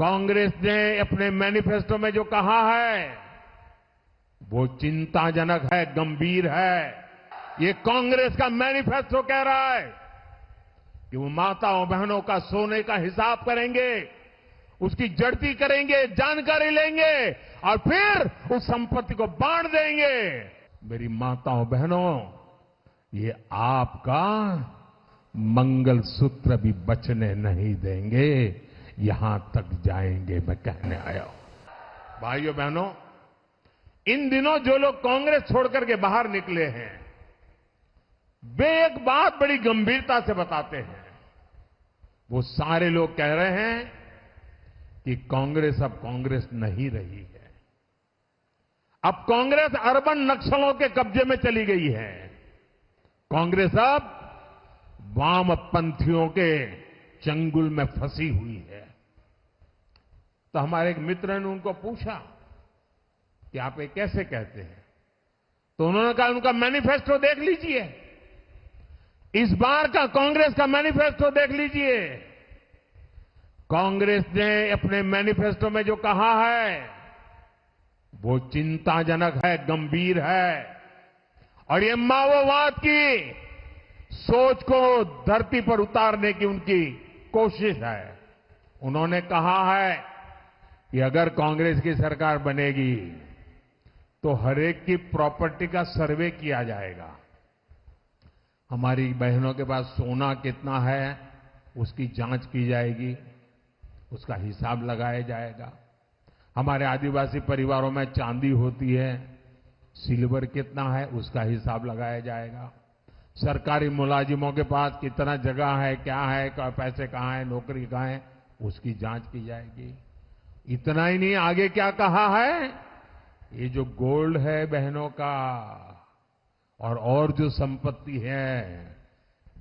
कांग्रेस ने अपने मैनिफेस्टो में जो कहा है वो चिंताजनक है, गंभीर है। ये कांग्रेस का मैनिफेस्टो कह रहा है कि वो माताओं बहनों का सोने का हिसाब करेंगे, उसकी जड़ती करेंगे, जानकारी लेंगे और फिर उस संपत्ति को बांट देंगे। मेरी माताओं बहनों, ये आपका मंगलसूत्र भी बचने नहीं देंगे, यहां तक जाएंगे, मैं कहने आया हूं। भाइयों बहनों, इन दिनों जो लोग कांग्रेस छोड़कर के बाहर निकले हैं वे एक बात बड़ी गंभीरता से बताते हैं। वो सारे लोग कह रहे हैं कि कांग्रेस अब कांग्रेस नहीं रही है। अब कांग्रेस अर्बन नक्सलों के कब्जे में चली गई है। कांग्रेस अब वामपंथियों के चंगुल में फंसी हुई है। तो हमारे एक मित्र ने उनको पूछा कि आप ये कैसे कहते हैं? तो उन्होंने कहा उनका मैनिफेस्टो देख लीजिए, इस बार का कांग्रेस का मैनिफेस्टो देख लीजिए। कांग्रेस ने अपने मैनिफेस्टो में जो कहा है वो चिंताजनक है, गंभीर है और ये माओवाद की सोच को धरती पर उतारने की उनकी कोशिश है। उन्होंने कहा है कि अगर कांग्रेस की सरकार बनेगी तो हरेक की प्रॉपर्टी का सर्वे किया जाएगा। हमारी बहनों के पास सोना कितना है उसकी जांच की जाएगी, उसका हिसाब लगाया जाएगा। हमारे आदिवासी परिवारों में चांदी होती है, सिल्वर कितना है उसका हिसाब लगाया जाएगा। सरकारी मुलाजिमों के पास कितना जगह है, क्या है, पैसे कहां है, नौकरी कहां है, उसकी जांच की जाएगी। इतना ही नहीं, आगे क्या कहा है, ये जो गोल्ड है बहनों का और जो संपत्ति है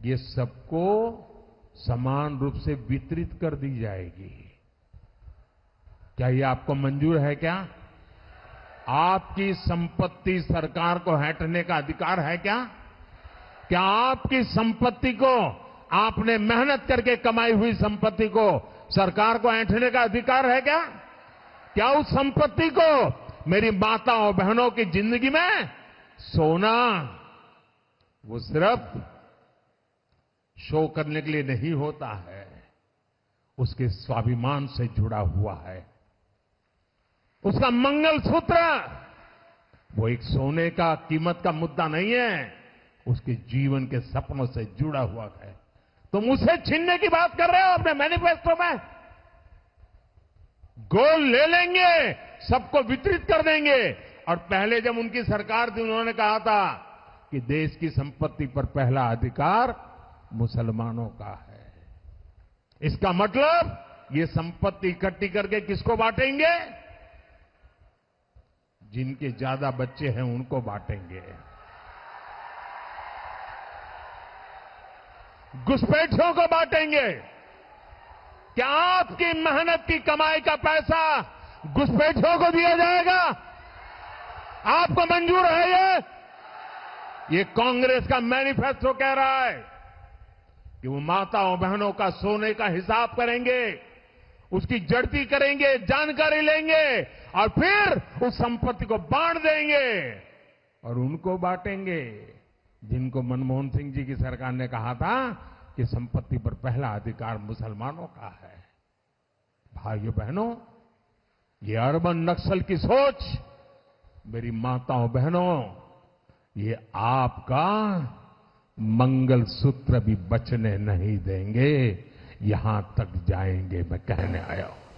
ये सबको समान रूप से वितरित कर दी जाएगी। क्या ये आपको मंजूर है? क्या आपकी संपत्ति सरकार को हटने का अधिकार है? क्या आपकी संपत्ति को, आपने मेहनत करके कमाई हुई संपत्ति को सरकार को ऐंठने का अधिकार है? क्या उस संपत्ति को मेरी माताओं बहनों की जिंदगी में सोना वो सिर्फ शो करने के लिए नहीं होता है, उसके स्वाभिमान से जुड़ा हुआ है। उसका मंगलसूत्र वो एक सोने का कीमत का मुद्दा नहीं है, उसके जीवन के सपनों से जुड़ा हुआ है। तुम उसे छीनने की बात कर रहे हो अपने मैनिफेस्टो में। गोल्ड ले लेंगे, सबको वितरित कर देंगे। और पहले जब उनकी सरकार थी उन्होंने कहा था कि देश की संपत्ति पर पहला अधिकार मुसलमानों का है। इसका मतलब ये संपत्ति इकट्ठी करके किसको बांटेंगे? जिनके ज्यादा बच्चे हैं उनको बांटेंगे। घुसपैठियों को बांटेंगे। क्या आपकी मेहनत की कमाई का पैसा घुसपैठियों को दिया जाएगा? आपको मंजूर है? ये कांग्रेस का मैनिफेस्टो कह रहा है कि वो माताओं बहनों का सोने का हिसाब करेंगे, उसकी जड़ती करेंगे, जानकारी लेंगे और फिर उस संपत्ति को बांट देंगे। और उनको बांटेंगे जिनको मनमोहन सिंह जी की सरकार ने कहा था कि संपत्ति पर पहला अधिकार मुसलमानों का है। भाइयों बहनों, ये अर्बन नक्सल की सोच, मेरी माताओं बहनों, ये आपका मंगलसूत्र भी बचने नहीं देंगे, यहां तक जाएंगे, मैं कहने आया हूं।